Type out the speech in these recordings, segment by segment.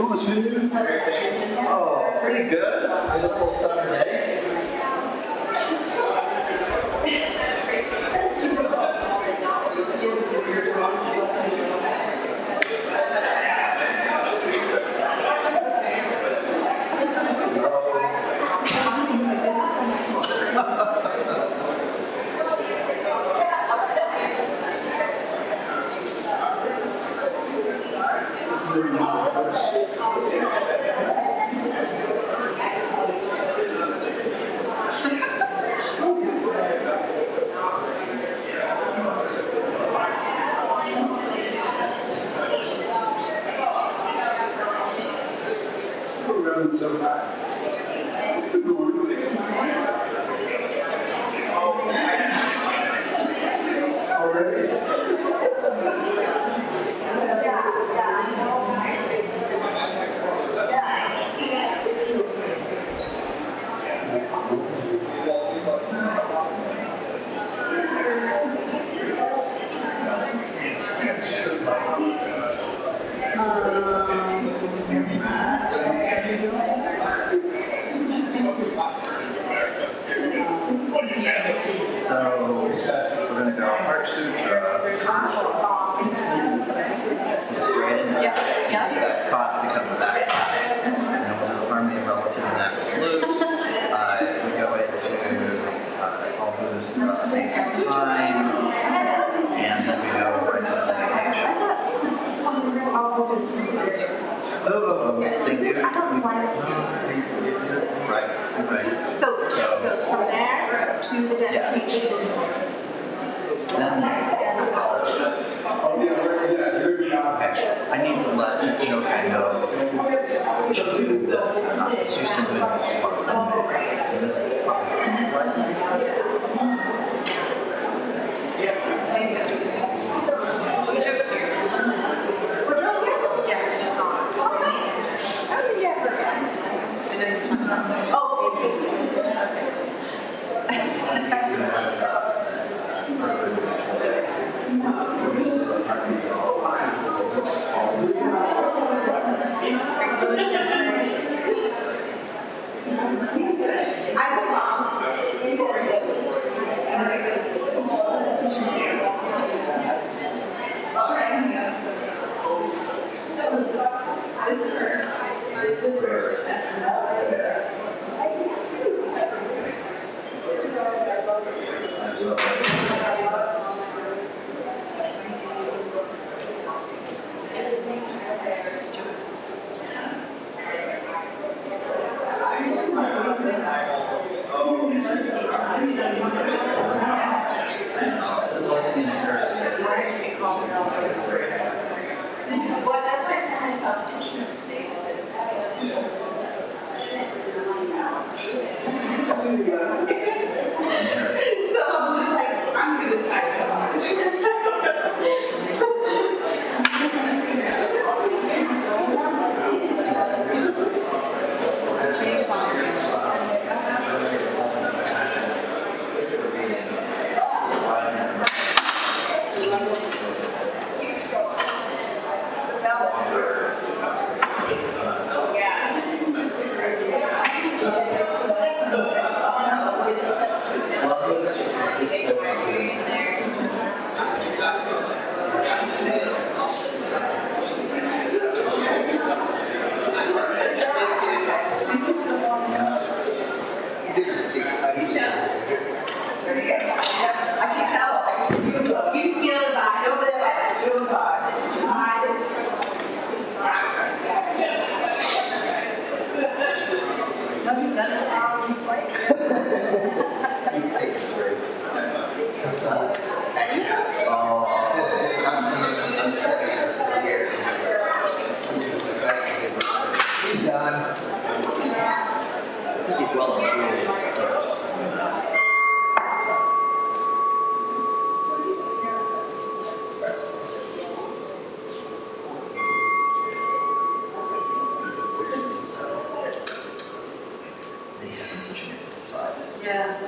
Cool to see you. Oh, pretty good. Beautiful summer day.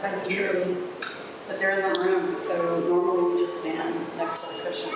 That is true. But there isn't room, so normally we just stand next to the cushion.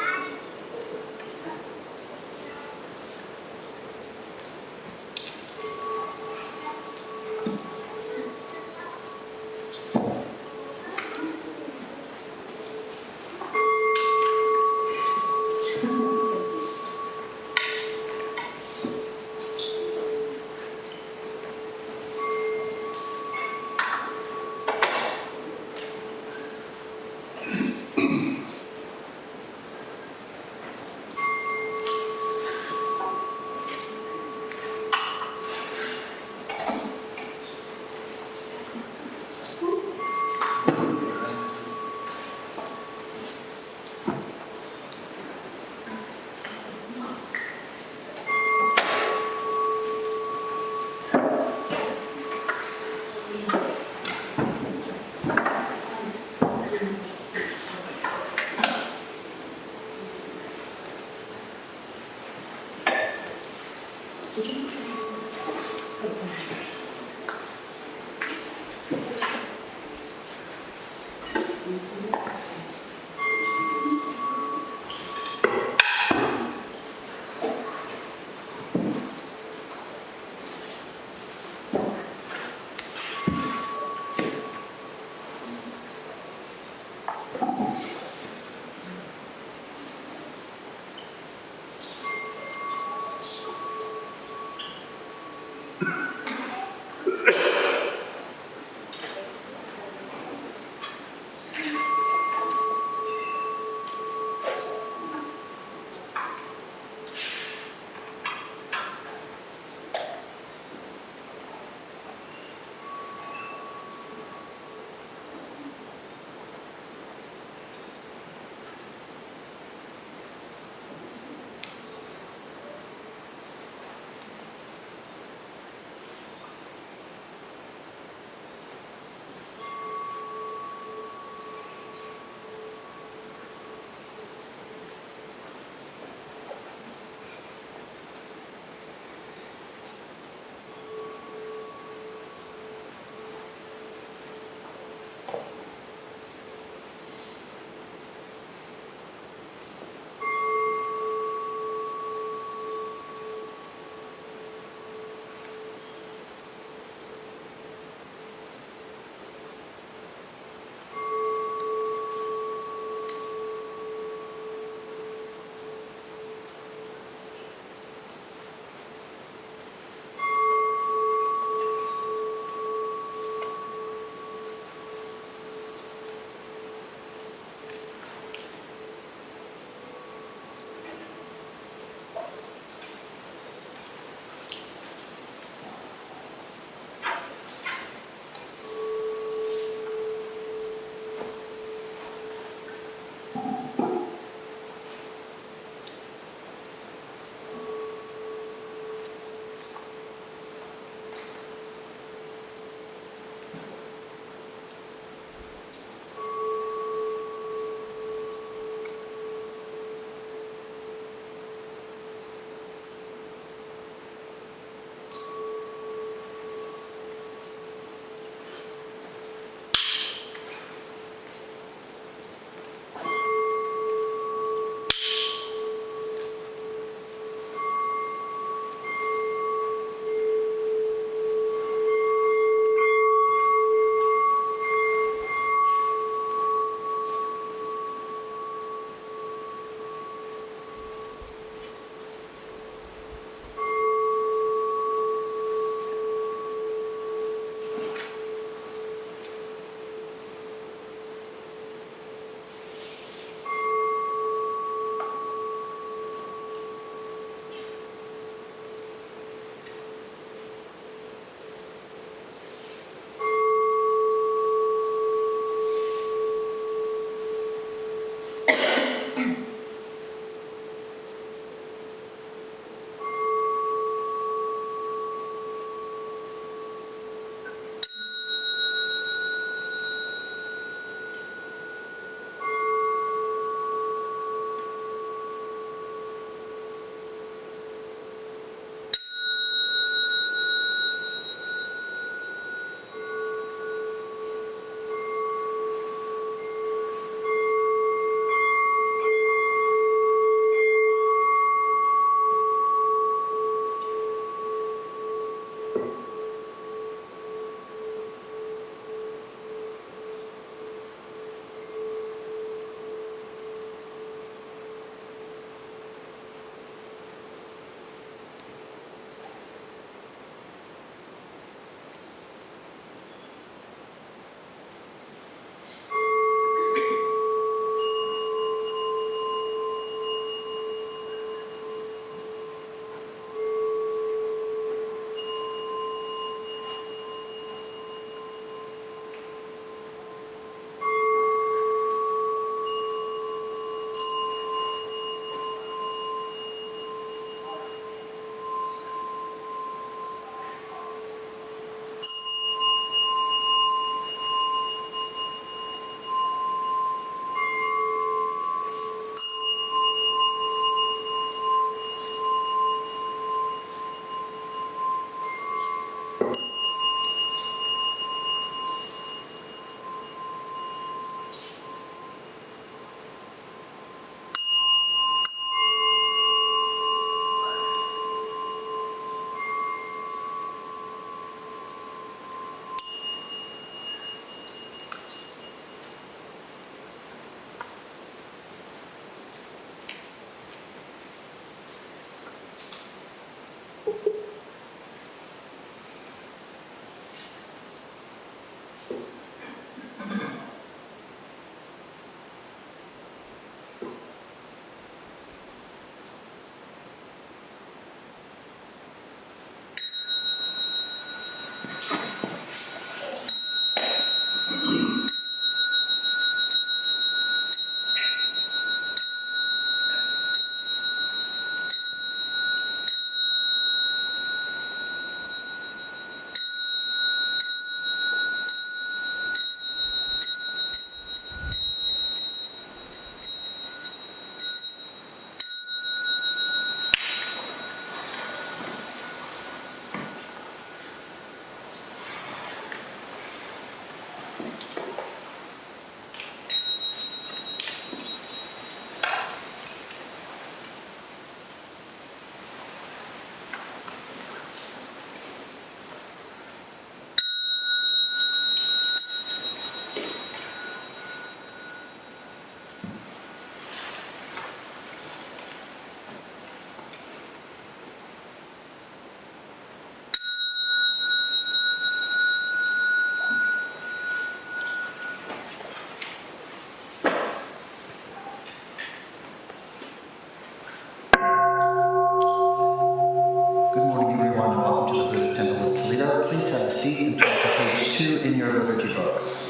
Good morning, everyone, and welcome to the Buddhist Temple of Toledo. Please have a seat and turn to page 2 in your liturgy books.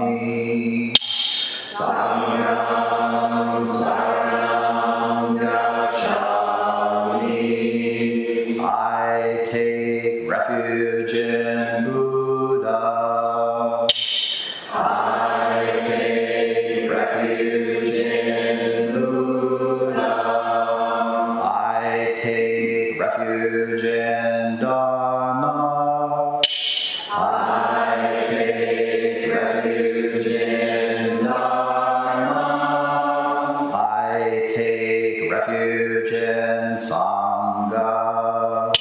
gacchami. Sangam saranam gacchami. I take refuge in Buddha. I take refuge in Buddha. I take refuge in Dharma. I take refuge in Dharma. I take refuge in Sangha.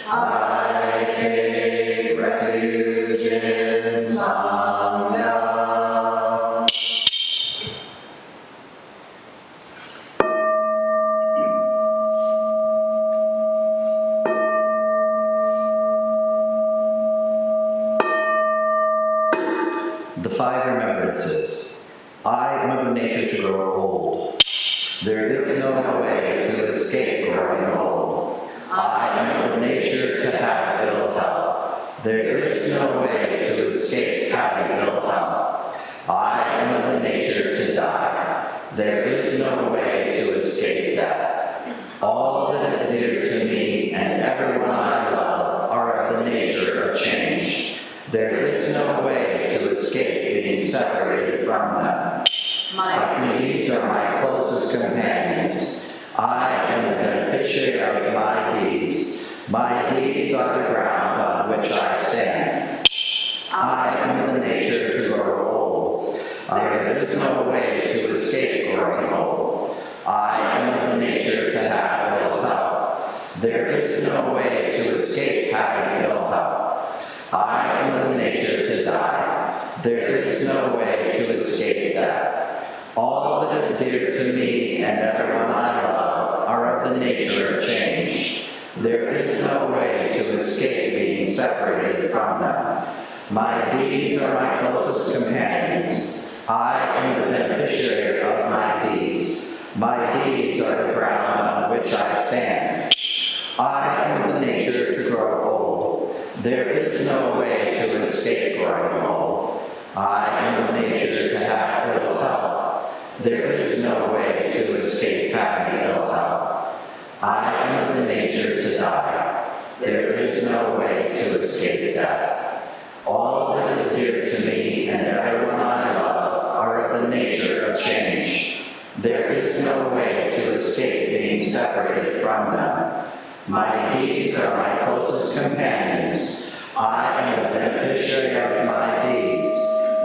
I take refuge in Sangha. The 5 remembrances. I am of the nature to grow old. There is no way to escape growing old. I am of the nature to have ill health. There is no way to escape having ill health. I am of the nature to die. There is no way to escape death. All that is dear to me and everyone I love are of the nature of change. There is no way to escape being separated from them. My deeds are my closest companions. I am the beneficiary of my deeds. My deeds are the ground on which I stand. I am of the nature to grow old. There is no way to escape growing old. I am of the nature to have ill health. There is no way to escape having ill health. I am of the nature to die. There is no way to escape death. All that is dear to me and everyone I love are of the nature of change. There is no way to escape being separated from them. My deeds are my closest companions. I am the beneficiary of my deeds. My deeds are the ground on which I stand. I am of the nature to grow old. There is no way to escape growing old. I am of the nature to have ill health. There is no way to escape having ill health. I am of the nature to die. There is no way to escape death. All that is dear to me and everyone I love are of the nature of change. There is no way to escape being separated from them. My deeds are my closest companions. I am the beneficiary of my deeds.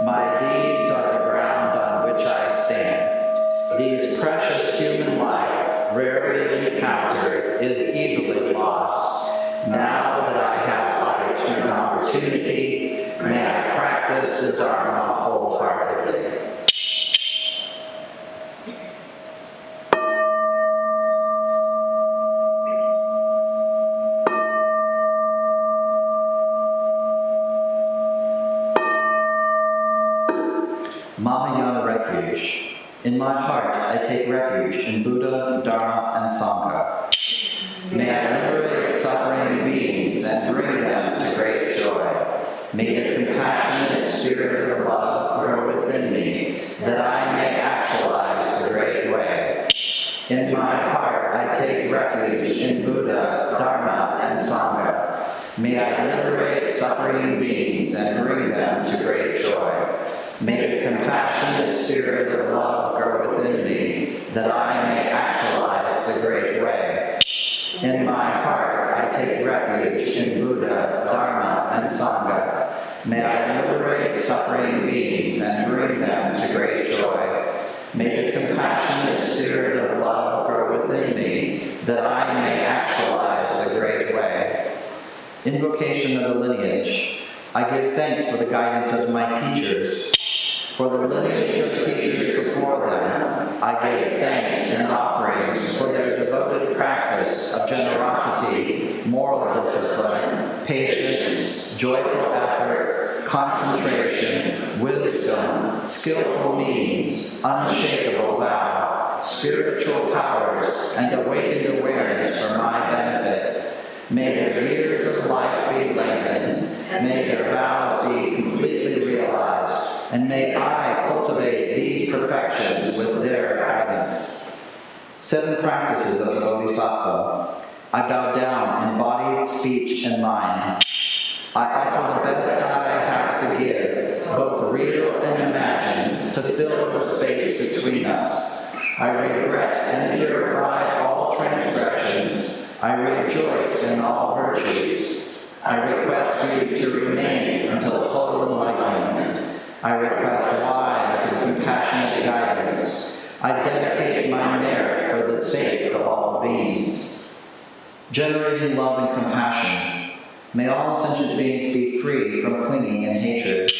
My deeds are the ground on which I stand. These precious human life, rarely encountered, is easily lost. Now that I have life and opportunity, may I practice the Dharma wholeheartedly. Mahayana refuge. In my heart, I take refuge in Buddha, Dharma, and Sangha. May I liberate suffering beings and bring them to great joy. May the compassionate spirit of love grow within me, that I may actualize the great way. In my heart, I take refuge in Buddha, Dharma, and Sangha. May I liberate suffering beings and bring them to great joy. May the compassionate spirit of love grow within me, that I may actualize the great way. In my heart, I take refuge in Buddha, Dharma, and Sangha. May I liberate suffering beings and bring them to great joy. May the compassionate spirit of love grow within me, that I may actualize the great way. Invocation of the lineage. I give thanks for the guidance of my teachers. For the lineage of teachers before them, I give thanks and offerings for their devoted practice of generosity, moral discipline, patience, joyful effort, concentration, wisdom, skillful means, unshakable vow, spiritual powers, and awakened awareness for my benefit. May their years of life be lengthened, and may their vows be completely realized. and may I cultivate these perfections with their guidance. 7 practices of the Bodhisattva. I bow down in body, speech, and mind. I offer the best I have to give, both real and imagined, to fill the space between us. I regret and purify all transgressions. I rejoice in all virtues. I request you to remain until total enlightenment. I request wise and compassionate guidance. I dedicate my merit for the sake of all beings. Generating love and compassion. May all sentient beings be free from clinging and hatred,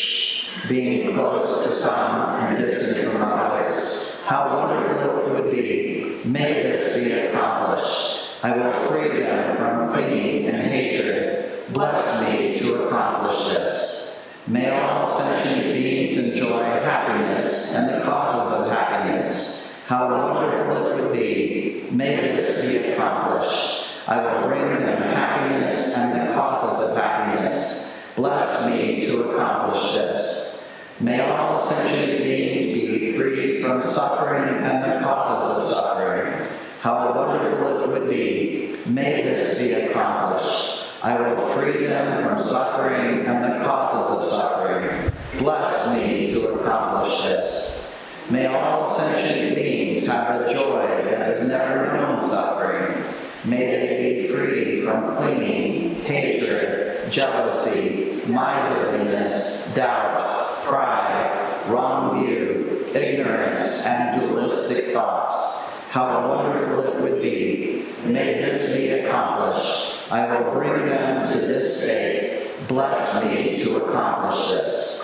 being close to some and distant from others. How wonderful it would be. May this be accomplished. I will free them from clinging and hatred. Bless me to accomplish this. May all sentient beings enjoy happiness and the causes of happiness. How wonderful it would be. May this be accomplished. I will bring them happiness and the causes of happiness. Bless me to accomplish this. May all sentient beings be free from suffering and the causes of suffering. How wonderful it would be. May this be accomplished. I will free them from suffering and the causes of suffering. Bless me to accomplish this. May all sentient beings have a joy that has never known suffering. May they be free from clinging, hatred, jealousy, miserliness, doubt, pride, wrong view, ignorance, and dualistic thoughts. How wonderful it would be. May this be accomplished. I will bring them to this state. Bless me to accomplish this.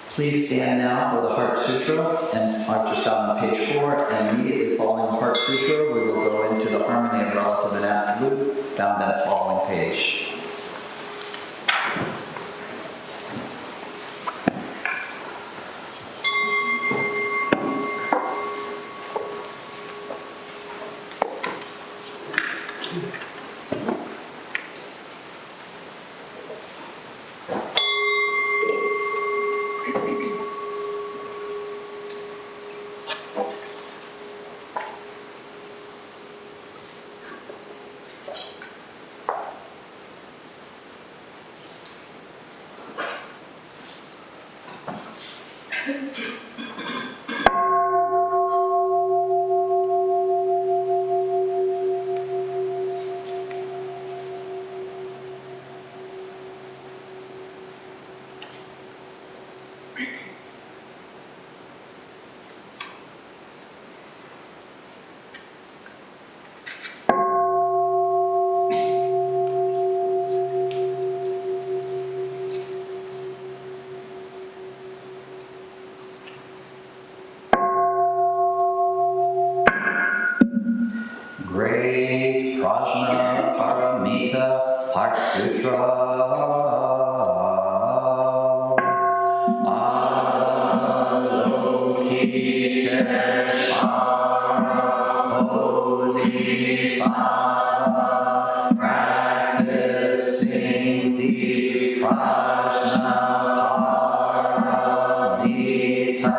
Please stand now for the Heart Sutra, and just on page 4, and immediately following the Heart Sutra, we will go into the Harmony of Relative and Absolute, found on the following page. Great Prajna Paramita Heart Sutra. Avalokiteshvara Bodhisattva practicing deep Prajna Paramita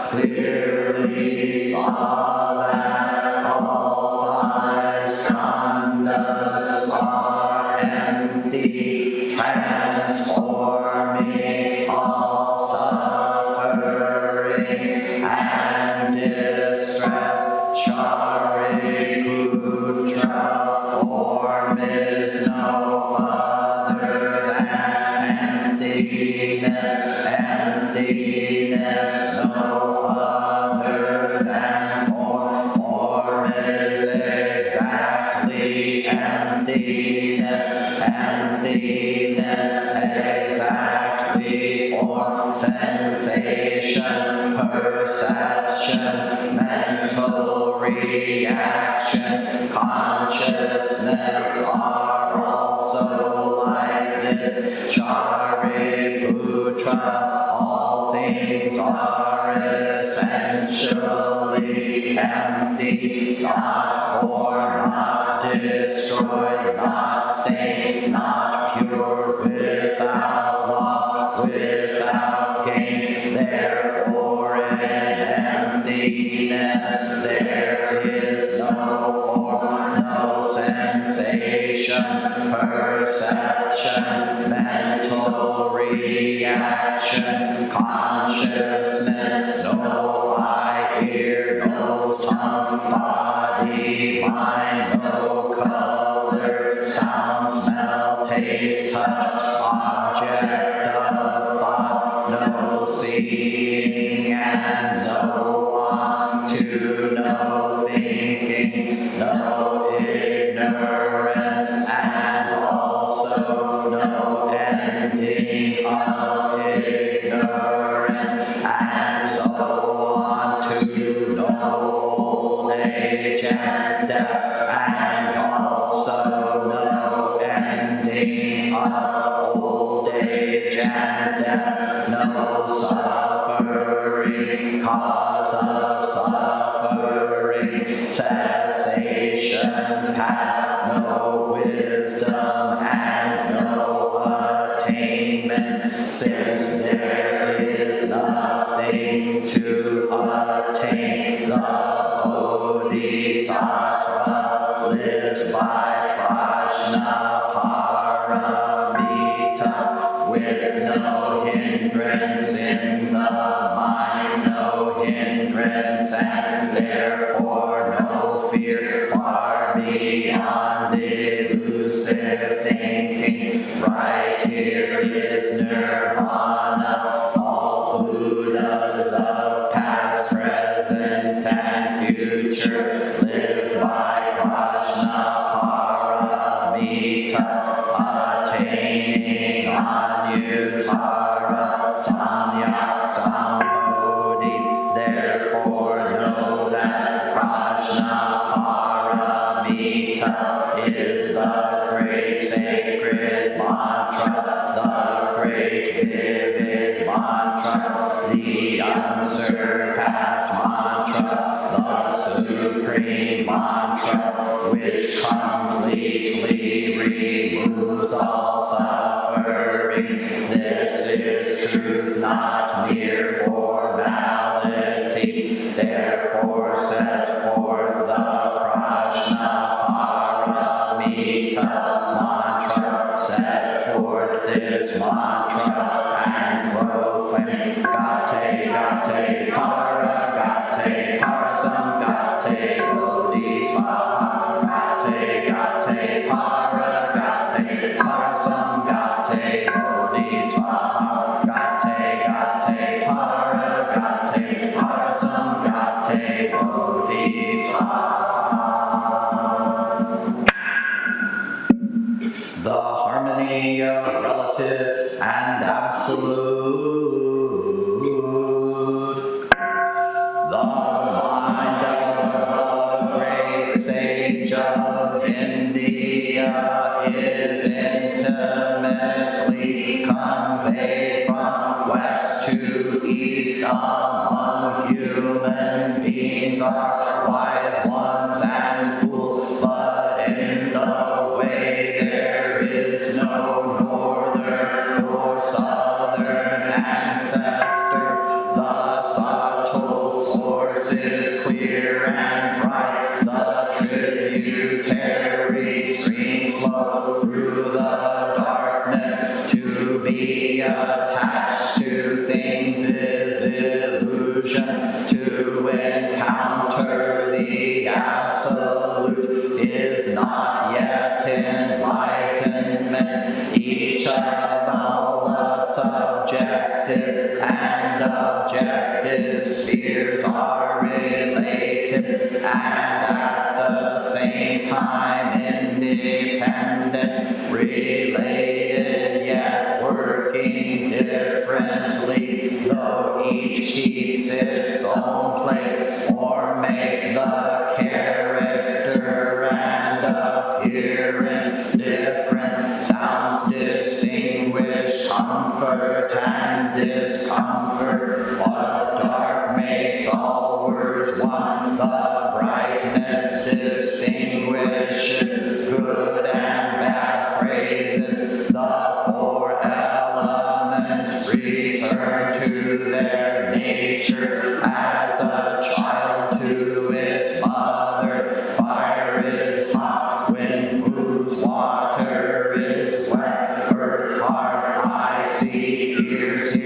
clearly saw that all 5 skandhas are empty, transforming all suffering and distress. Shariputra form is no other than emptiness, emptiness no other than form is exactly emptiness, emptiness exactly form, sensation, perception, mental reaction, consciousness are also like this. Shariputra, all things are essentially empty, not formed, not destroyed, not saint, not pure, without reaction, consciousness, no eye, ear, nose, tongue, body, mind, no color, sound, smell, taste, touch, object of thought, no seeing, and no want to, no thinking, no ignorance, and also no ending of ignorance, and so on to no old age and death, and also no ending of old age and death, no suffering, cause of suffering, cessation, path, no wisdom, and no attainment, since there is nothing to attain. The Bodhisattva lives by Prajnaparamita, with no hindrance in the mind, no hindrance, and therefore no fear, far beyond delusive thinking. Right here is nirvana. All Buddhas of past, present, and future live by Prajnaparamita, attaining Anuttara Samyak Sambodhi. Therefore know that Prajnaparamita is the great sacred mantra, the great vivid mantra, the unsurpassed mantra, the supreme mantra, which completely removes all suffering. This is truth, not mere formality. Therefore set forth the Prajnaparamita mantra. Set forth this mantra and proclaim Gate, Gate, Para, Gate, Parasam, Gate, Bodhisattva, Gate, Gate, Para, Gate, Parasam, Gate, Bodhisattva, Gate, Gate, Para, Gate, Parasam, Gate, Bodhisattva. The harmony of relative and absolute. The mind of the great sage of India is intimately conveyed from west to east among human beings, are wise ones and fools, but in the way there is no northern or southern ancestor. The subtle source is clear and bright. The tributary streams flow through the darkness. To be attached to things is illusion. To encounter the absolute is not yet enlightenment. Each of all the subjective and objective spheres are related and at the same time independent, related yet working differently, though each keeps its own place or makes the character and appearance different. Sounds distinguish comfort and discomfort. What dark makes all words one. The brightness distinguishes good and bad phrases. The four elements return to their nature as a child to its mother. Fire is hot, wind moves, water is wet, earth hard, eye see, ears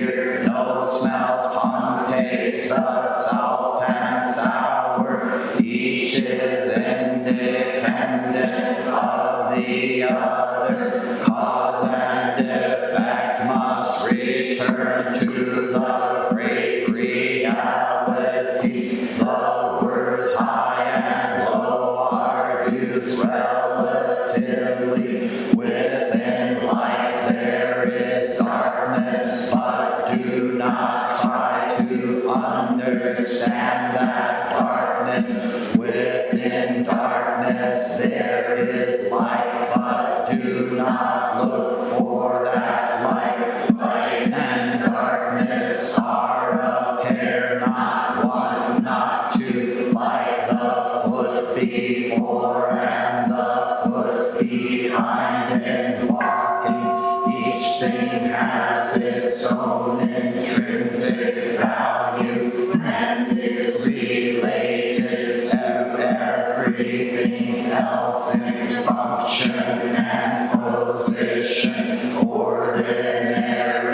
has its own intrinsic value and is related to everything else in function and position. Ordinary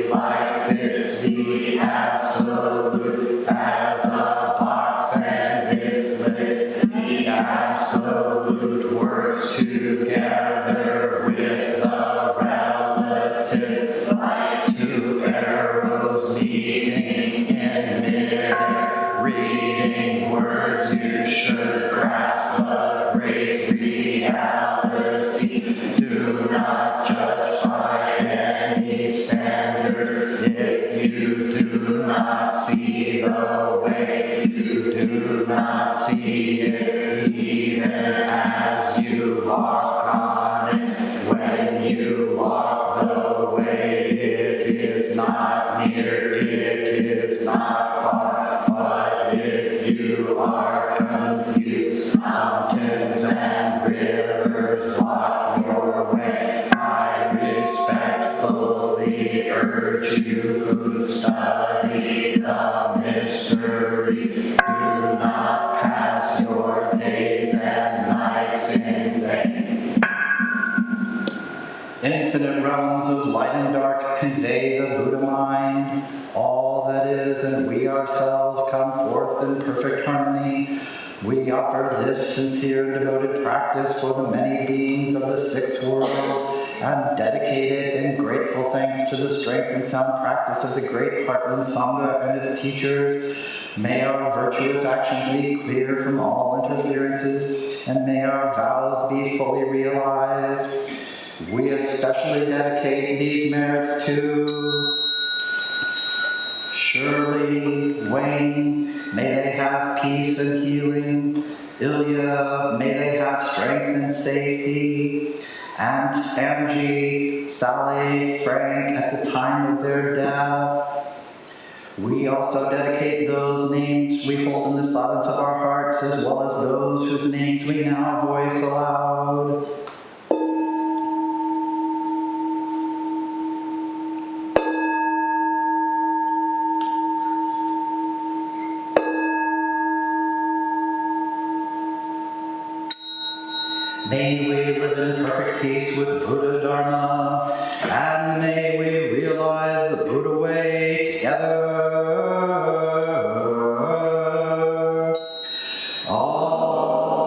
life fits the absolute as a box and it's lit. The absolute works together with the relative, like two arrows meeting in midair. Reading words, you should grasp a great reality. Do not judge by any standards if you do not see the way. You do not see it even as you walk on it. When you walk the way, it is not near, it is not far. But if you are confused, mountains and rivers block your way. I respectfully urge you who study the mystery, do not pass your days and nights in vain. Infinite realms of light and dark convey the Buddha mind. All that is and we ourselves come forth in perfect harmony. We offer this sincere and devoted practice for the many beings of the six worlds and dedicate it in grateful thanks to the strength and sound practice of the great Heartland Sangha and its teachers. May our virtuous actions be clear from all interferences, and may our vows be fully realized. We especially dedicate these merits to Shirley, Wayne, may they have peace and healing. Ilya, may they have strength and safety. Aunt Angie, Sally, Frank at the time of their death. We also dedicate those names we hold in the silence of our hearts, as well as those whose names we now voice aloud. May we live in perfect peace with Buddha Dharma, and may we realize the Buddha way together. All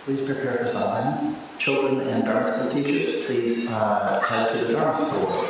Please prepare for silence. Children and Dharma school teachers, please head to the Dharma school.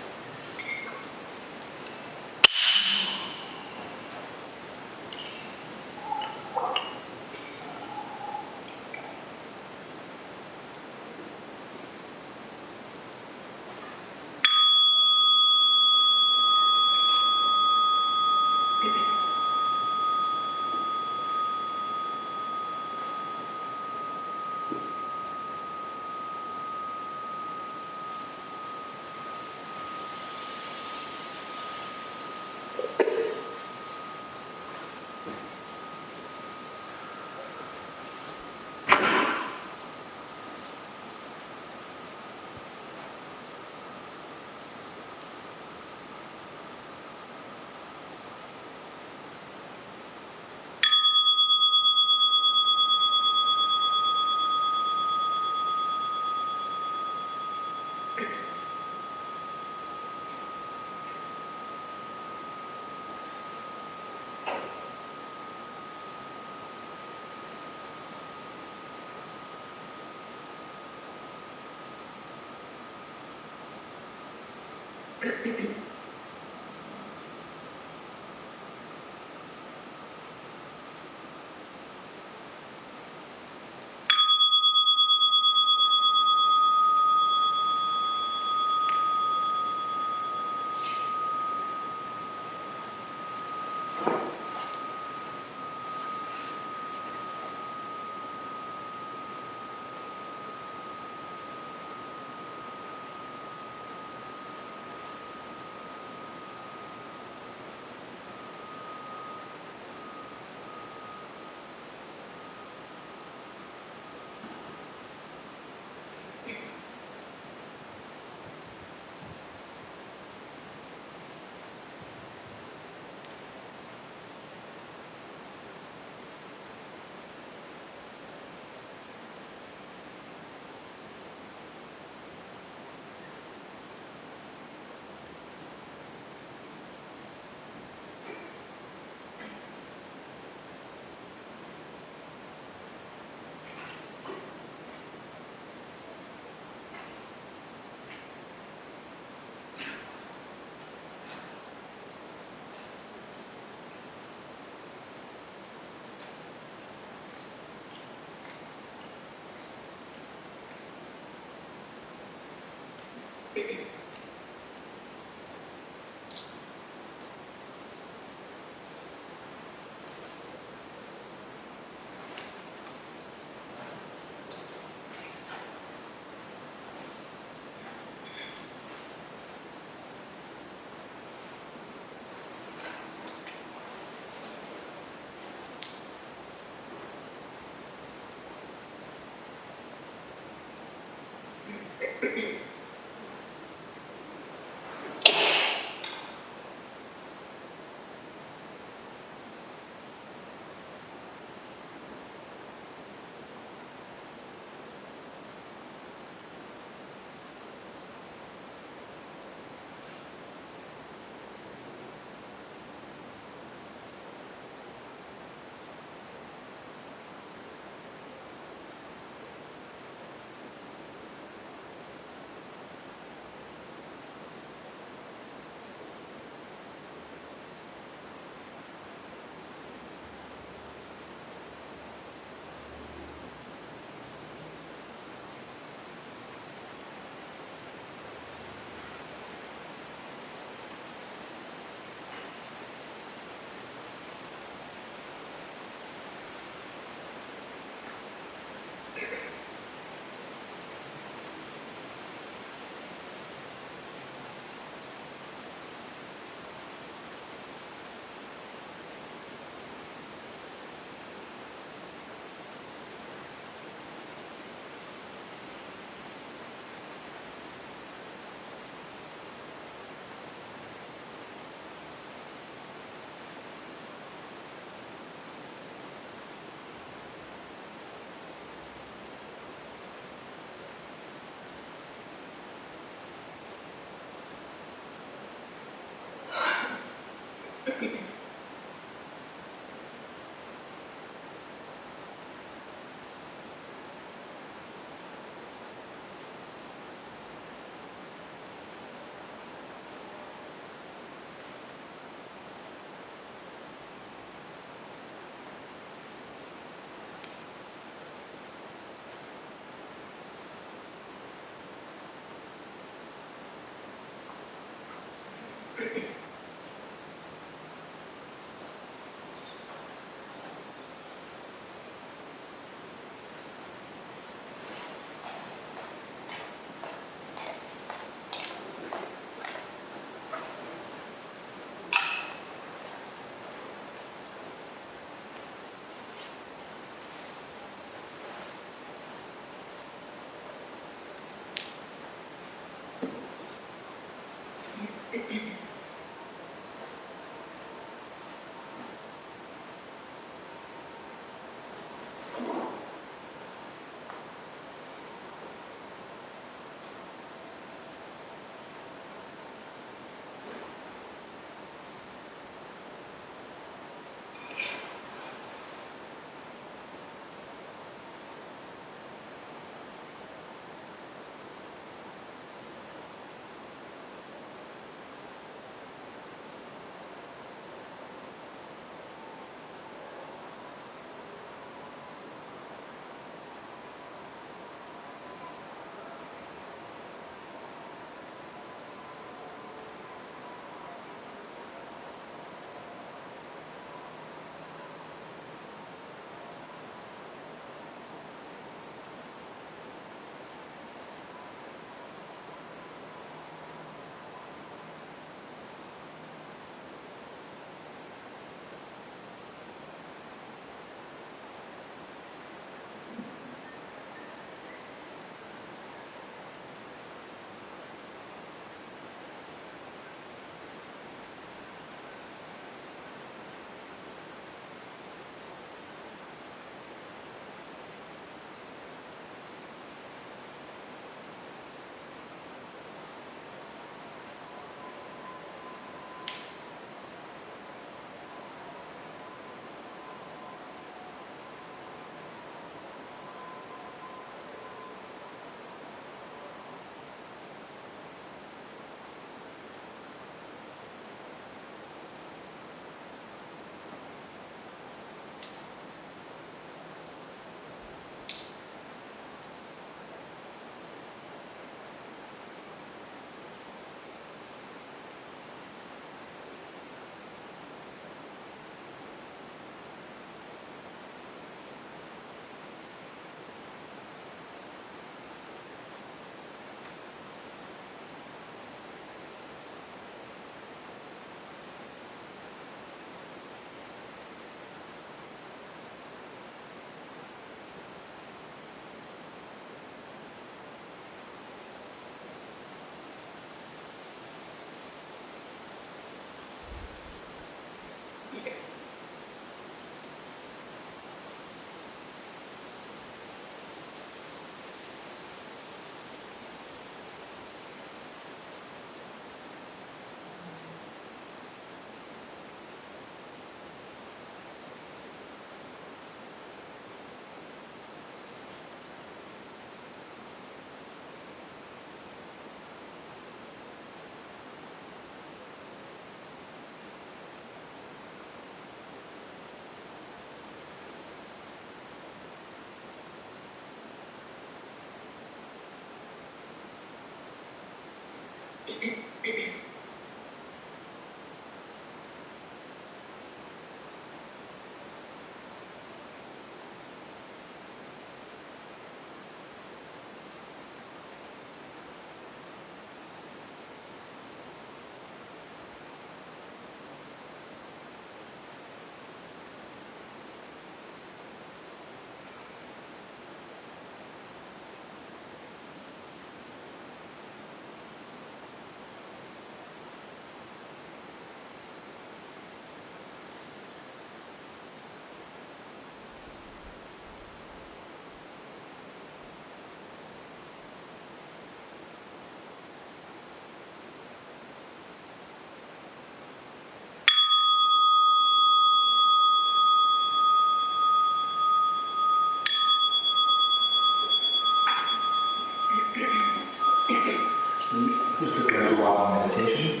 Just prepare to walk in meditation.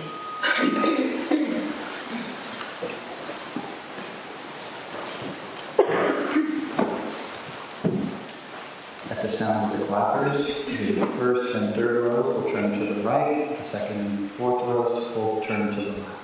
At the sound of the clappers, the first and third rows will turn to the right, the second and fourth rows will turn to the left.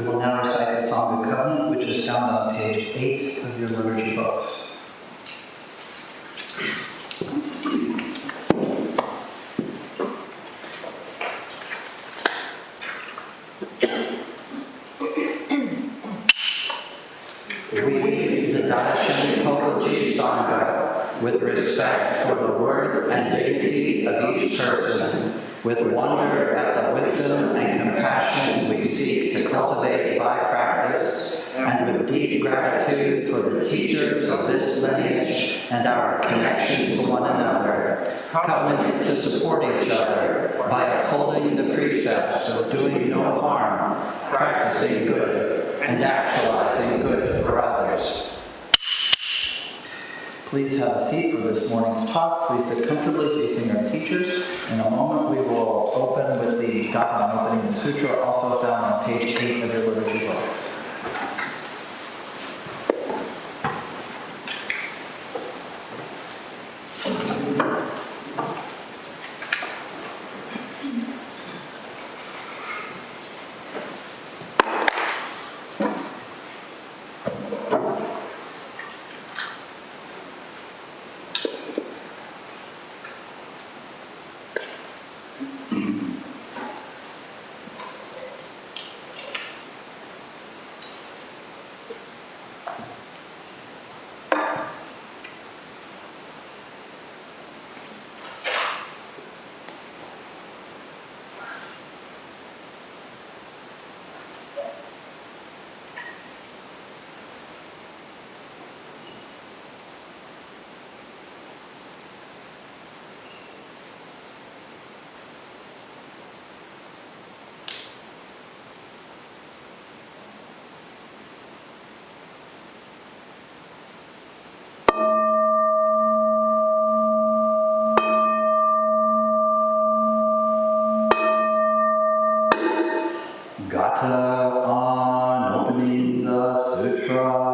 We will now recite the Song of Covenant, which is found on page 8 of your liturgy books. We, the Daishin Kokoji Sangha, with respect for the worth and dignity of each person, with wonder at the wisdom and compassion we seek to cultivate by practice, and with deep gratitude for the teachers of this lineage and our connection to one another, covenant to support each other by upholding the precepts of doing no harm, practicing good, and actualizing good for others. Please have a seat for this morning's talk. Please sit comfortably facing our teachers. In a moment, we will open with the document opening the sutra, also found on page 8 of your liturgy books. Gata on opening the sutra.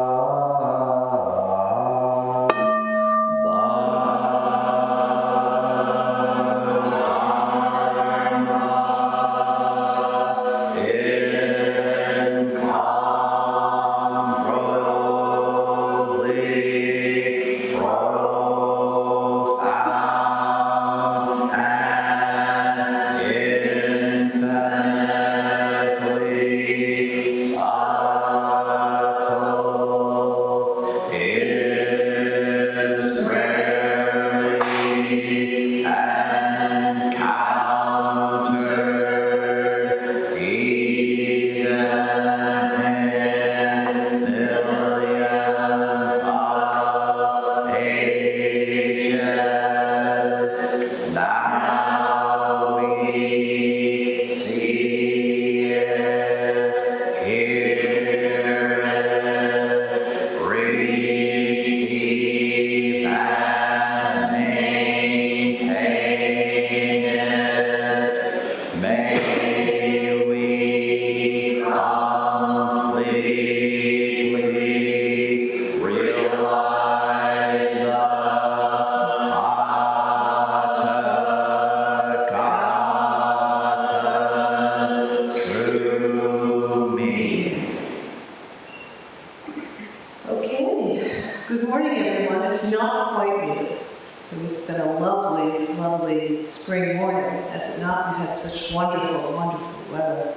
Spring morning, has it not? We've had such wonderful, wonderful weather.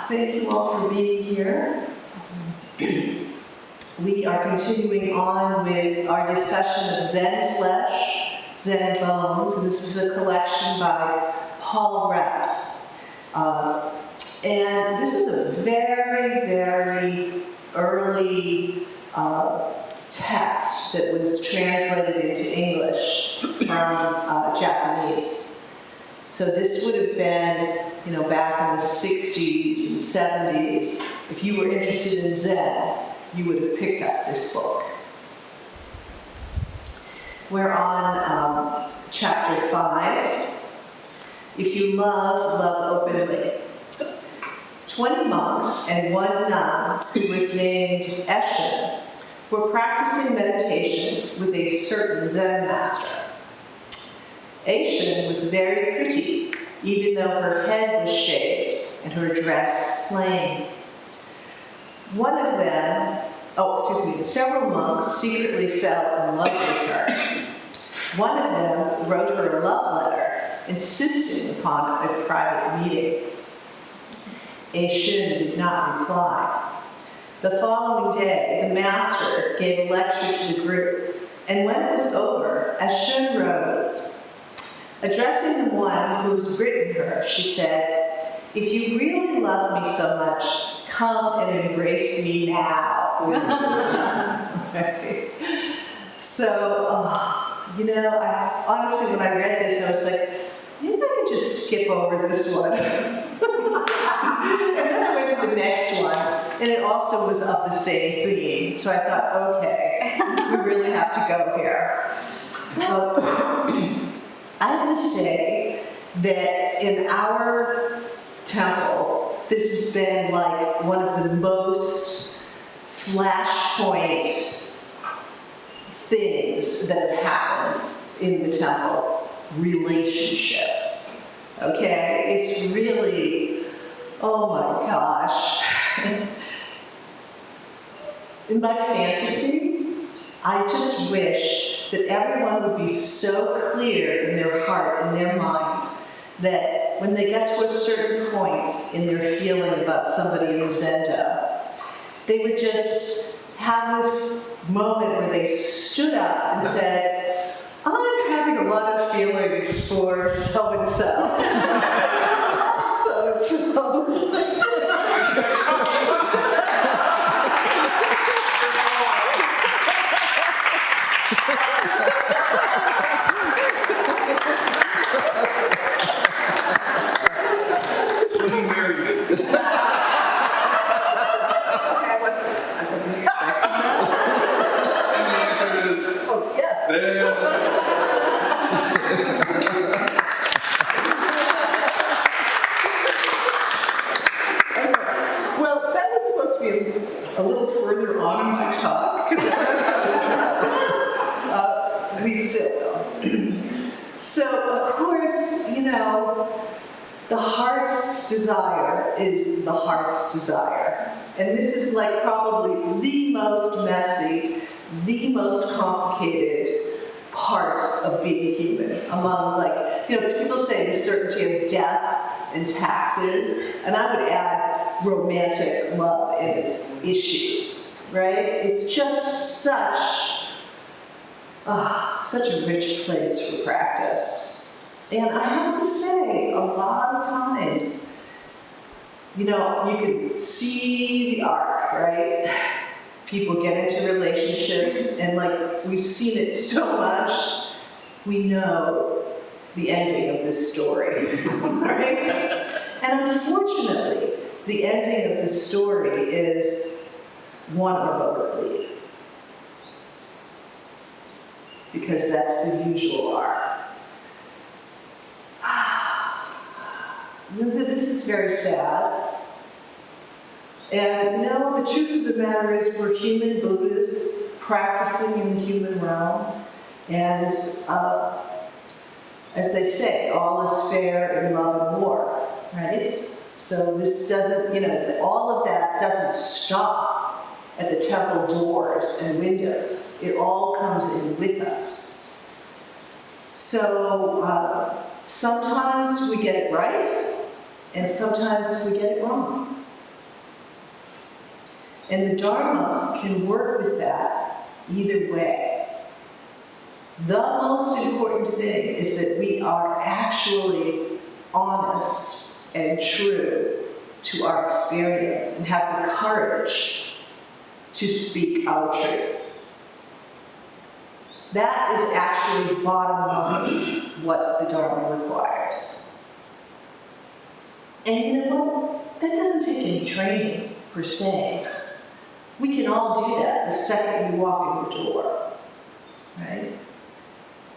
Thank you all for being here. We are continuing on with our discussion of Zen flesh, Zen bones, and this was a collection by Paul Reps. And this is a very, very early text that was translated into English from Japanese. So this would have been, back in the 60s and 70s. If you were interested in Zen, you would have picked up this book. We're on chapter 5. If you love, love openly. 20 monks and one nun, who was named Eshin, were practicing meditation with a certain Zen master. Eshin was very pretty, even though her head was shaved and her dress plain. One of them, several monks secretly fell in love with her. One of them wrote her a love letter, insisting upon a private meeting. Shun did not reply. The following day, the master gave a lecture to the group, and when it was over, as Shun rose, addressing the one who had written her, she said, "If you really love me so much, come and embrace me now." Right? So, I honestly, when I read this, I was like, maybe I could just skip over this one. And then I went to the next one, and it also was of the same theme. So I thought, okay, we really have to go here. I have to say that in our temple, this has been like one of the most flashpoint things that have happened in the temple. Relationships. Okay? It's really, oh my gosh. In my fantasy, I just wish that everyone would be so clear in their heart and their mind that when they got to a certain point in their feeling about somebody in the Zendo, they would just have this moment where they stood up and said, "I'm having a lot of feelings for so-and-so. I love so-and-so." When he married me. I wasn't expecting that. And the answer is, Oh, yes. Well, that was supposed to be a little further on in my talk, because I was going to address it. We still will. So, of course, the heart's desire is the heart's desire. And this is like probably the most messy, the most complicated part of being human. Among people say the certainty of death and taxes, and I would add romantic love and its issues, right? It's just such a rich place for practice. And I have to say, a lot of times, you can see the arc, right? People get into relationships, and we've seen it so much, we know the ending of this story, right? And unfortunately, the ending of this story is one or both leave. Because that's the usual arc. This is very sad. And the truth of the matter is we're human Buddhists practicing in the human realm. And as they say, all is fair in love and war, right? So this doesn't, all of that doesn't stop at the temple doors and windows. It all comes in with us. So sometimes we get it right, and sometimes we get it wrong. And the Dharma can work with that either way. The most important thing is that we are actually honest and true to our experience and have the courage to speak our truth. That is actually bottom line what the Dharma requires. And you know what? That doesn't take any training per se. We can all do that the second we walk in the door, right?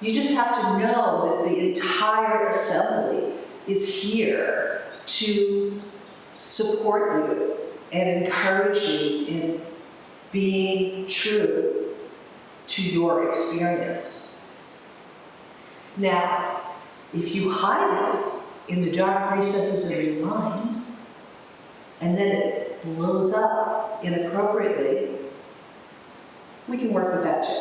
You just have to know that the entire assembly is here to support you and encourage you in being true to your experience. Now, if you hide it in the dark recesses of your mind, and then it blows up inappropriately, we can work with that too.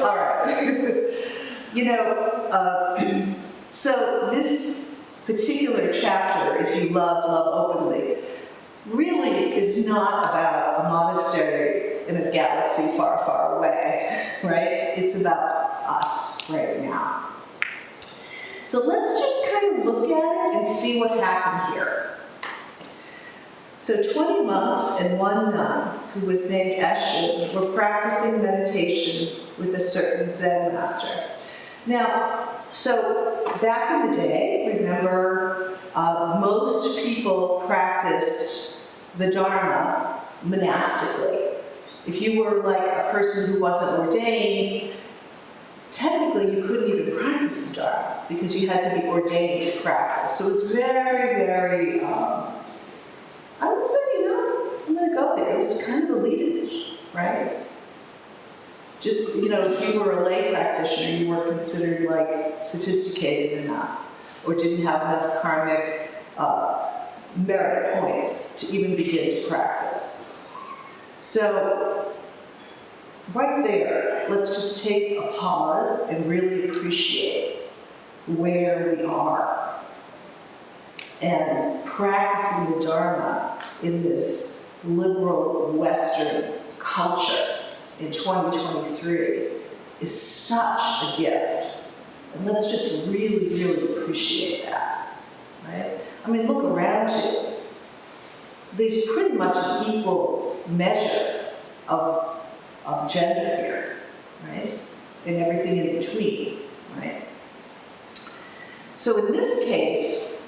All right. You know, so this particular chapter, if you love openly, really is not about a monastery in a galaxy far, far away, right? It's about us right now. So let's just kind of look at it and see what happened here. So 20 monks and one nun, who was named Eshin, were practicing meditation with a certain Zen master. Now, so back in the day, remember, most people practiced the Dharma monastically. If you were like a person who wasn't ordained, technically you couldn't even practice the Dharma because you had to be ordained to practice. So it was very, very, I would say, you know, I'm going to go there. It was kind of elitist, right? Just, you know, if you were a lay practitioner, you weren't considered like sophisticated enough or didn't have enough karmic merit points to even begin to practice. So, right there, let's just take a pause and really appreciate where we are and practicing the Dharma in this liberal Western culture in 2023 is such a gift. And let's just really, really appreciate that, right? I mean, look around you. There's pretty much an equal measure of gender here, right? And everything in between, right? So in this case,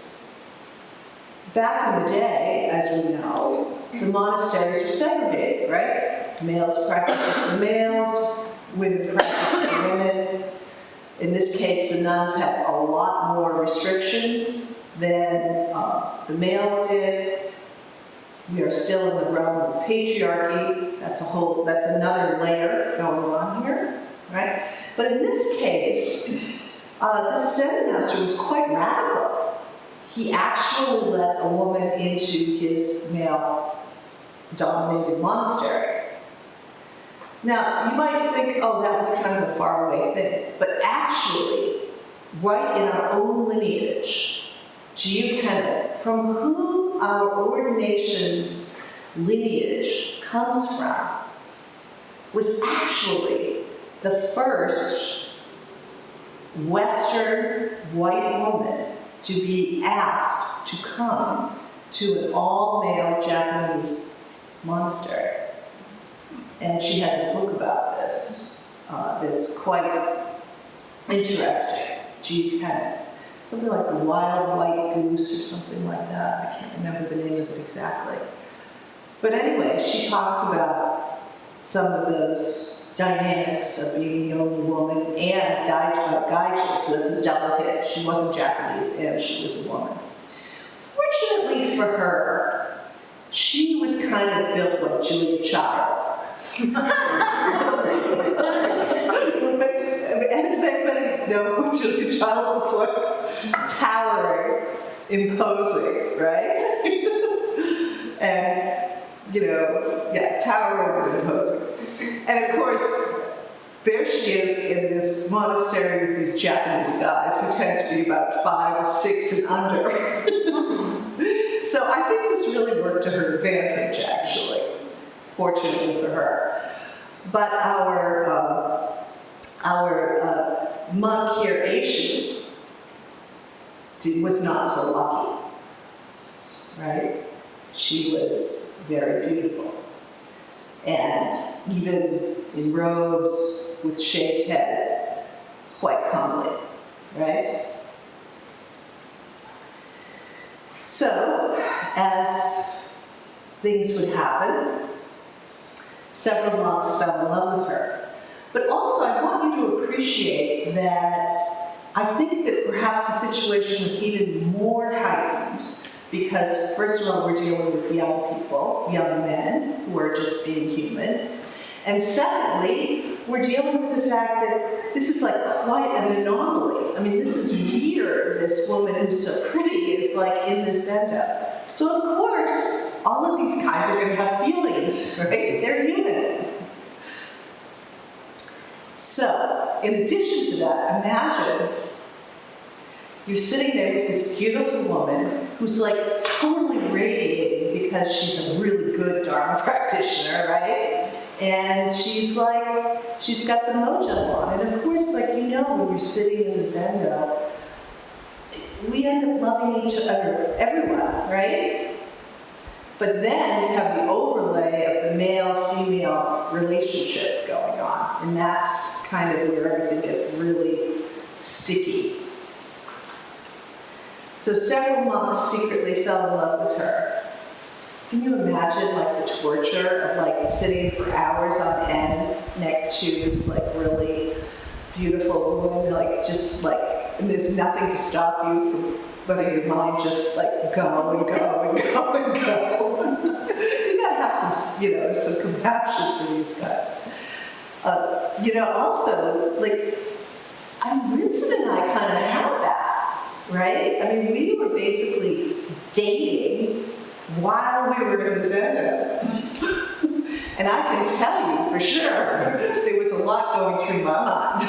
back in the day, as we know, the monasteries were segregated, right? Males practiced with the males, women practiced with the women. In this case, the nuns had a lot more restrictions than the males did. We are still in the realm of patriarchy. That's another layer going on here, right? But in this case, the Zen master was quite radical. He actually let a woman into his male-dominated monastery. Now, you might think, oh, that was kind of a faraway thing, but actually, right in our own lineage, Jiyuken, from whom our ordination lineage comes from, was actually the first Western white woman to be asked to come to an all-male Japanese monastery. And she has a book about this that's quite interesting. Jiyuken. Something like The Wild White Goose or something like that. I can't remember the name of it exactly. But anyway, she talks about some of those dynamics of being the only woman and gaijin, so that's a double hit. She wasn't Japanese and she was a woman. Fortunately for her, she was kind of built like Julia Child. Does anybody know who Julia Child looks like? Towering, imposing, right? And, you know, yeah, towering and imposing. And of course, there she is in this monastery with these Japanese guys who tend to be about 5, 6 and under. So I think this really worked to her advantage, actually, fortunately for her. But our monk here, Aishin, was not so lucky, right? She was very beautiful. And even in robes with shaved head, quite comely, right? So, as things would happen, several monks fell in love with her. But also, I want you to appreciate that I think that perhaps the situation was even more heightened because, first of all, we're dealing with young people, young men, who are just being human. And secondly, we're dealing with the fact that this is like quite an anomaly. I mean, this is weird. This woman who's so pretty is like in the center. So of course, all of these guys are going to have feelings, right? They're human. So, in addition to that, imagine you're sitting there with this beautiful woman who's like totally radiating because she's a really good Dharma practitioner, right? And she's like, she's got the mojo on. And of course, like, you know, when you're sitting in the Zendo, we end up loving each other, everyone, right? But then you have the overlay of the male-female relationship going on. And that's kind of where everything gets really sticky. So several monks secretly fell in love with her. Can you imagine like the torture of like sitting for hours on end next to this like really beautiful woman, like just like, and there's nothing to stop you from letting your mind just like go and go and go and go. You gotta have some, you know, some compassion for these guys. You know, also, like, I mean, Vincent and I kind of had that, right? I mean, we were basically dating while we were in the Zendo. And I can tell you for sure, there was a lot going through my mind.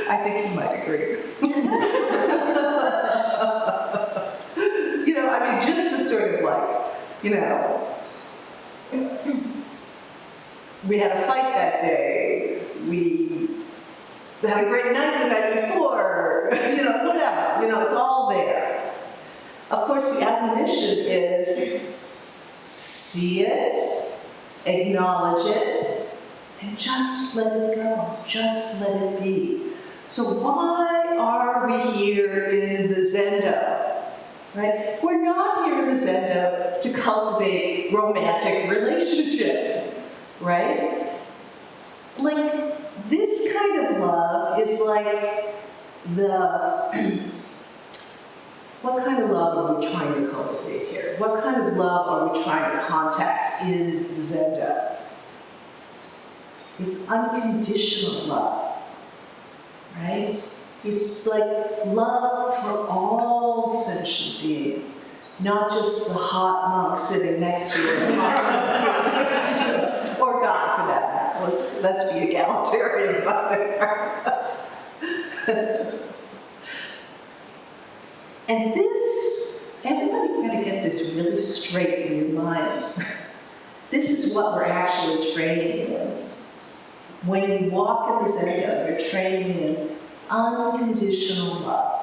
I think you might agree. You know, I mean, just the sort of like, you know, we had a fight that day, we had a great night the night before, you know, whatever, you know, it's all there. Of course, the admonition is see it, acknowledge it, and just let it go, just let it be. So why are we here in the Zendo, right? We're not here in the Zendo to cultivate romantic relationships, right? Like, this kind of love is like the, what kind of love are we trying to cultivate here? What kind of love are we trying to contact in the Zendo? It's unconditional love, right? It's like love for all sentient beings, not just the hot monk sitting next to you, or the hot monk sitting next to you, or God for that matter. Let's be egalitarian about it. And this, everybody got to get this really straight in your mind. This is what we're actually training in. When you walk in the Zendo, you're training in unconditional love.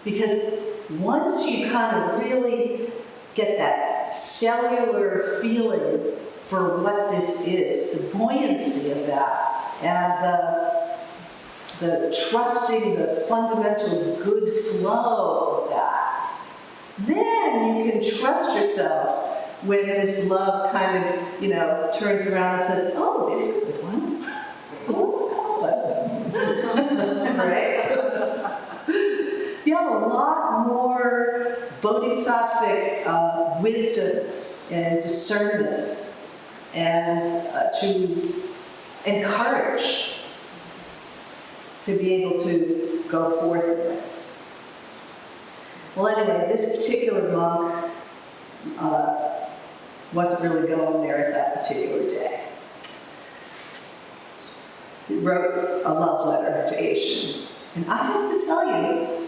Because once you kind of really get that cellular feeling for what this is, the buoyancy of that, and the trusting, the fundamental good flow of that, then you can trust yourself when this love kind of, you know, turns around and says, oh, there's a good one. Right? You have a lot more bodhisattvic wisdom and discernment and to encourage to be able to go forth in it. Well, anyway, this particular monk wasn't really going there at that particular day. He wrote a love letter to Aishin. And I have to tell you,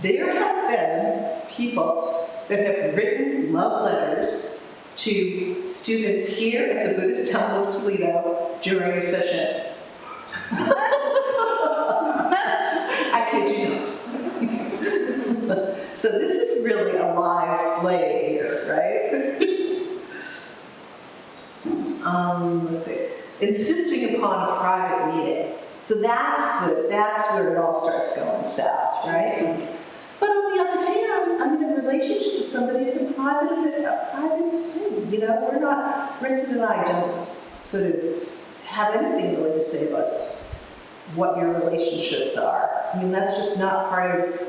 there have been people that have written love letters to students here at the Buddhist Temple of Toledo during a session. I kid you not. So this is really a live play here, right? Let's see. Insisting upon a private meeting. So that's where it all starts going south, right? But on the other hand, I mean, a relationship with somebody is a private thing. You know, we're not, Vincent and I don't sort of have anything really to say about what your relationships are. I mean, that's just not part of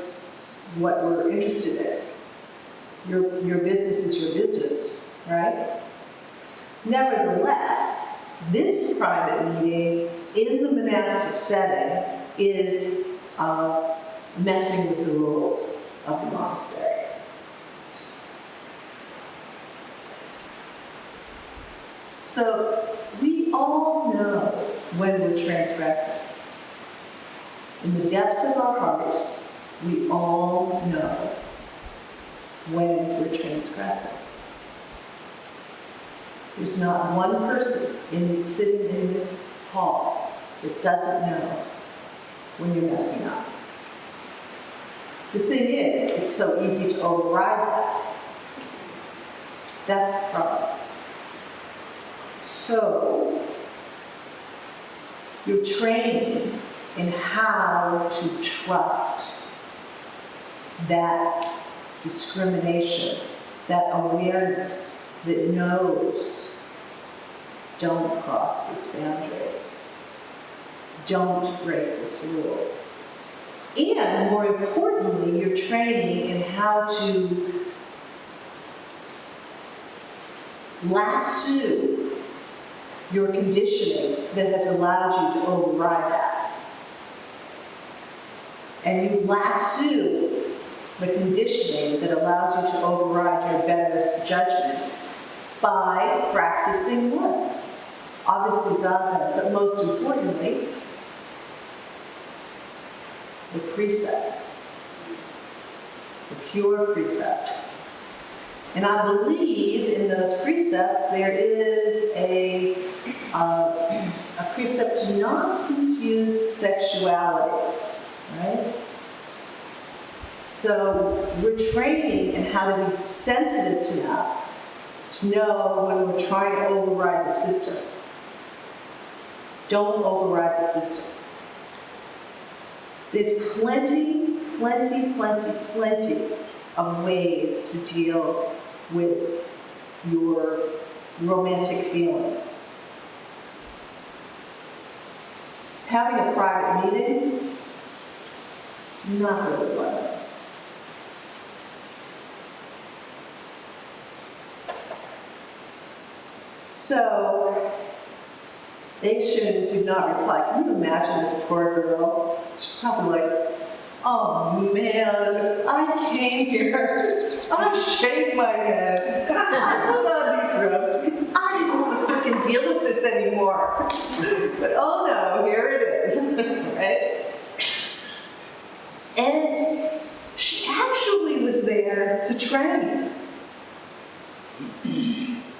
what we're interested in. Your business is your business, right? Nevertheless, this private meeting in the monastic setting is messing with the rules of the monastery. So we all know when we're transgressing. In the depths of our heart, we all know when we're transgressing. There's not one person sitting in this hall that doesn't know when you're messing up. The thing is, it's so easy to override that. That's the problem. So, you're training in how to trust that discrimination, that awareness that knows, don't cross this boundary. Don't break this rule. And more importantly, you're training in how to lasso your conditioning that has allowed you to override that. And you lasso the conditioning that allows you to override your better judgment by practicing what? Obviously Zazen, but most importantly, the precepts, the pure precepts. And I believe in those precepts there is a precept to not misuse sexuality, right? So we're training in how to be sensitive enough to know when we're trying to override the system. Don't override the system. There's plenty of ways to deal with your romantic feelings. Having a private meeting, not really one of them. So, Aishin did not reply. Can you imagine this poor girl? She's probably like, oh man, I came here, I shaved my head, I put on these robes because I didn't want to freaking deal with this anymore. But oh no, here it is, right? And she actually was there to train.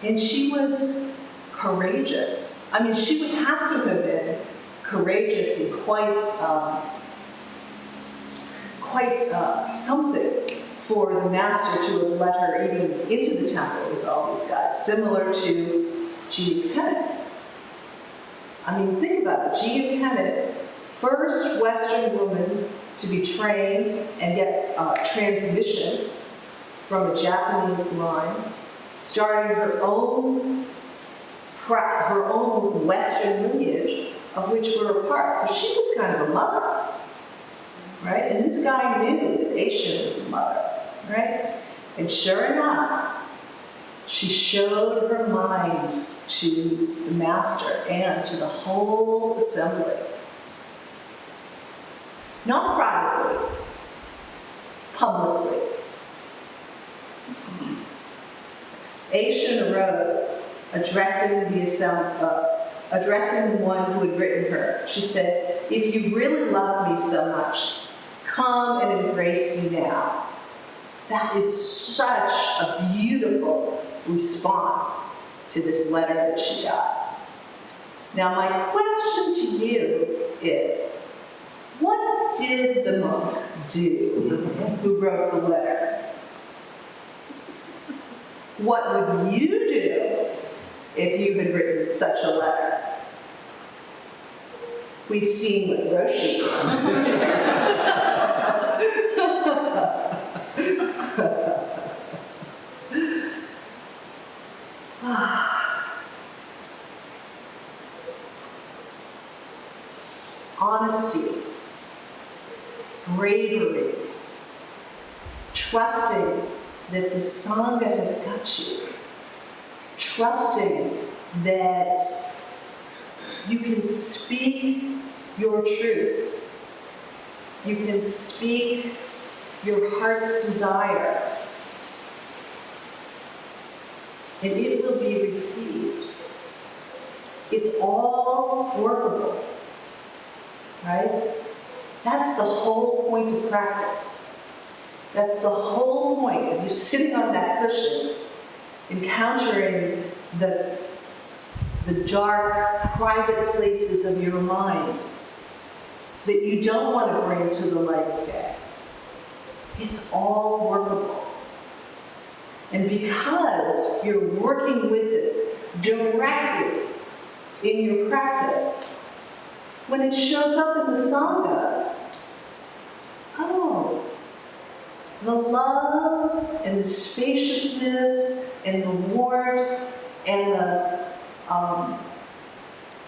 And she was courageous. I mean, she would have to have been courageous and quite something for the master to have let her even into the temple with all these guys, similar to Jia Kennett. I mean, think about it. Jia Kennett, first Western woman to be trained and get transmission from a Japanese line, starting her own Western lineage, of which we're a part. So she was kind of a mother, right? And this guy knew that Aishin was a mother, right? And sure enough, she showed her mind to the master and to the whole assembly. Not privately, publicly. Aishin arose, addressing the one who had written her. She said, "If you really love me so much, come and embrace me now." That is such a beautiful response to this letter that she got. Now my question to you is, what did the monk do who wrote the letter? What would you do if you had written such a letter? We've seen what Roshi did. Honesty, bravery, trusting that the Sangha has got you. Trusting that you can speak your truth. You can speak your heart's desire. And it will be received. It's all workable, right? That's the whole point of practice. That's the whole point of you sitting on that cushion, encountering the dark, private places of your mind that you don't want to bring to the light of day. It's all workable. And because you're working with it directly in your practice, when it shows up in the Sangha, oh, the love and the spaciousness and the warmth and the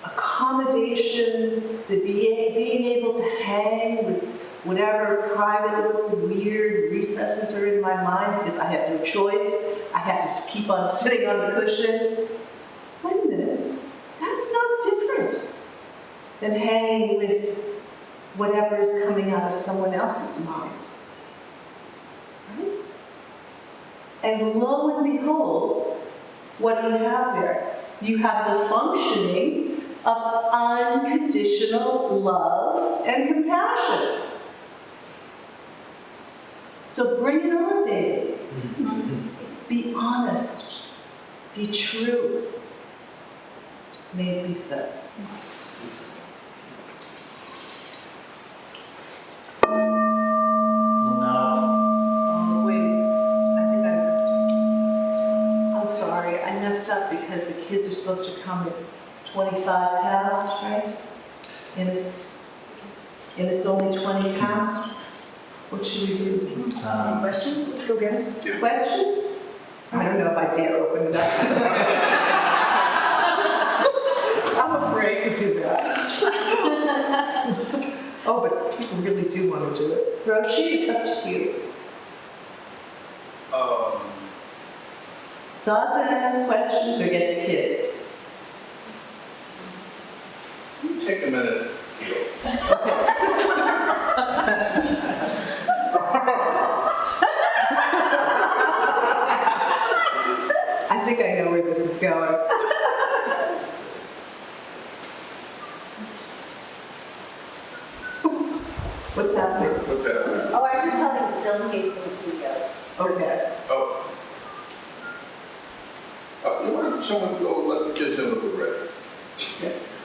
accommodation, the being able to hang with whatever private little weird recesses are in my mind because I have no choice. I have to keep on sitting on the cushion. Wait a minute, that's not different than hanging with whatever is coming out of someone else's mind. Right? And lo and behold, what do you have there? You have the functioning of unconditional love and compassion. So bring it on, baby. Be honest. Be true. May it be so. Well, now, Oh, wait. I think I messed up. I'm sorry. I messed up because the kids are supposed to come at 25 past, right? And it's only 20 past. What should we do? Questions? Go get it. Questions? I don't know if I dare open it up. I'm afraid to do that. Oh, but people really do want to do it. Roshi, it's up to you. Zazen, questions, or get the kids? Take a minute. I think I know where this is going. What's happening? What's happening? Oh, I was just telling Dylan he's the go. Okay. Oh. Why don't someone go let the kids in with the bread?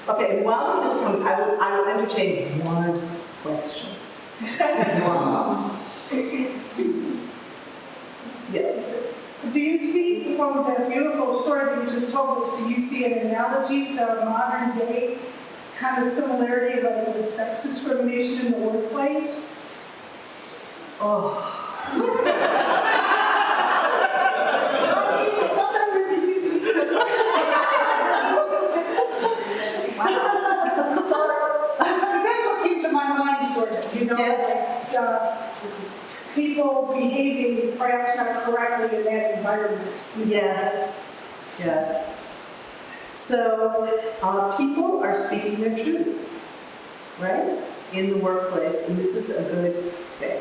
Okay, while he's coming, I will entertain one question. Yes. Do you see, from that beautiful story that you just told us, do you see an analogy to modern day kind of similarity like with sex discrimination in the workplace? Oh. Because that's what came to my mind, sort of, you know, like people behaving perhaps not correctly in that environment. Yes, yes. So people are speaking their truth, right? In the workplace, and this is a good thing.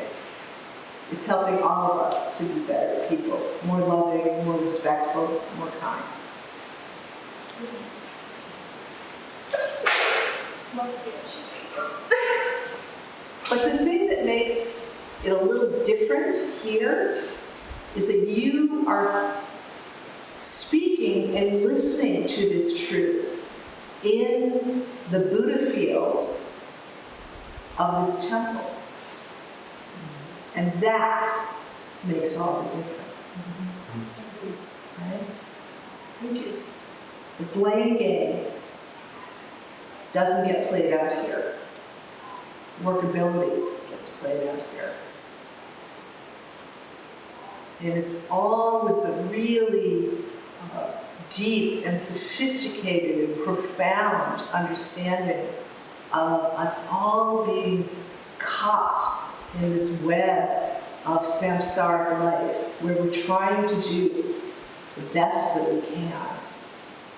It's helping all of us to be better people, more loving, more respectful, more kind. But the thing that makes it a little different here is that you are speaking and listening to this truth in the Buddha field of this temple. And that makes all the difference. Right? The blame game doesn't get played out here. Workability gets played out here. And it's all with a really deep and sophisticated and profound understanding of us all being caught in this web of samsaric life, where we're trying to do the best that we can.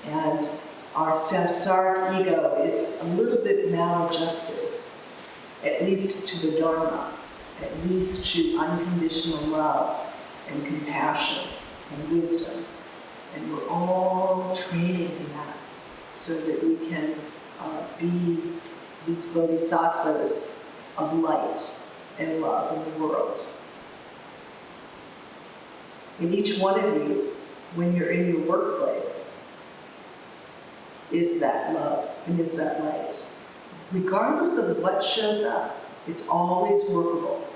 And our samsaric ego is a little bit maladjusted, at least to the Dharma, at least to unconditional love and compassion and wisdom. And we're all training in that so that we can be these bodhisattvas of light and love in the world. And each one of you, when you're in your workplace, is that love and is that light. Regardless of what shows up, it's always workable.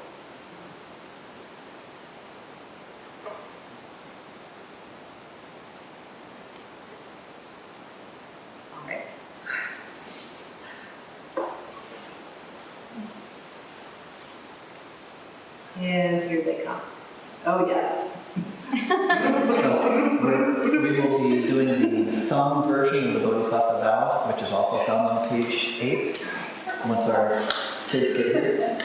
All right. And here they come. Oh yeah. So we will be doing the sung version of the Bodhisattva vow, which is also found on page 8, once our kids get here.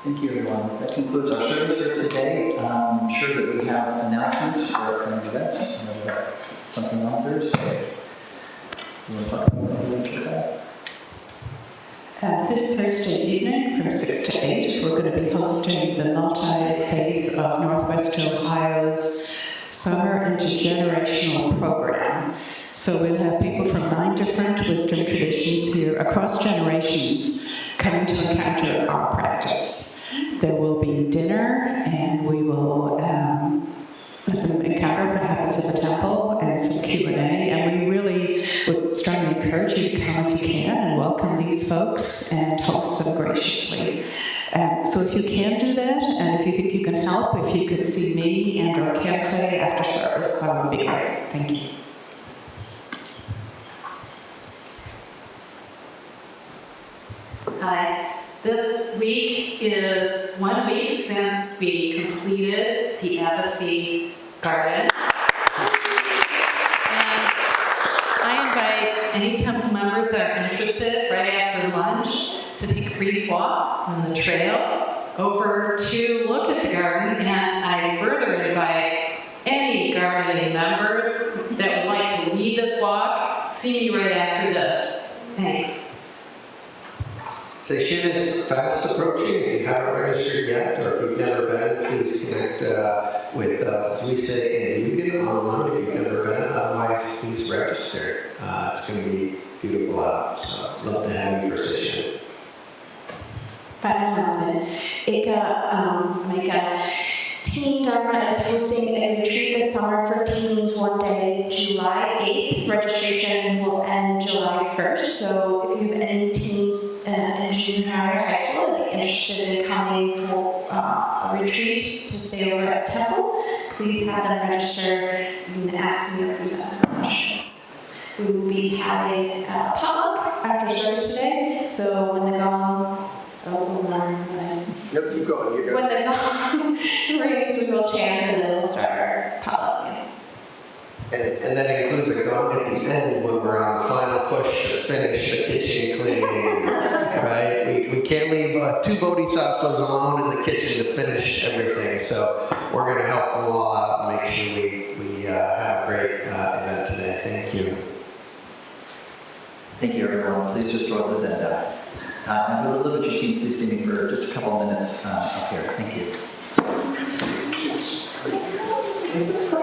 Thank you, everyone. That concludes our service here today. I'm sure that we have announcements for upcoming events. And we've got something on Thursday. You want to talk about that? This Thursday evening from 6 to 8, we're going to be hosting the multi-phase of Northwest Ohio's Summer Intergenerational Program. So we'll have people from 9 different wisdom traditions here across generations coming to encounter our practice. There will be dinner, and we will let them encounter what happens in the temple and some Q&A, and we really would strongly encourage you to come if you can and welcome these folks and host them graciously. So if you can do that, and if you think you can help, if you could see me and or Kensei after service, that would be great. Thank you. Hi. This week is 1 week since we completed the Embassy Garden. And I invite any temple members that are interested right after lunch to take a brief walk on the trail over to look at the garden. And I further invite any gardening members that would like to lead this walk, see me right after this. Thanks. Session is fast approaching. If you haven't registered yet, or if you've never been, please connect with, as we say, and you get it online if you've never been. Otherwise, please register. It's going to be beautiful out. So I'd love to have you for a session. Final announcement. Teen Dharma is hosting a retreat this summer for teens one day, July 8th. Registration will end July 1st. So if you have any teens in junior high or high school that are interested in coming for a retreat to stay over at Temple, please have them register. You can ask me or present questions. We will be having a potluck after service today. So when the gong, Yep, keep going. You're when good. the gong rings, we will chant and then we'll start our potluck. And that includes a gong at the end when we're on the final push to finish the kitchen cleaning, right? We can't leave two bodhisattvas alone in the kitchen to finish everything. So we're going to help them all out and make sure we have a great event today. Thank you. Thank you, everyone. Please just roll this end up. And will the liturgy team please see me for just a couple of minutes up here? Thank you.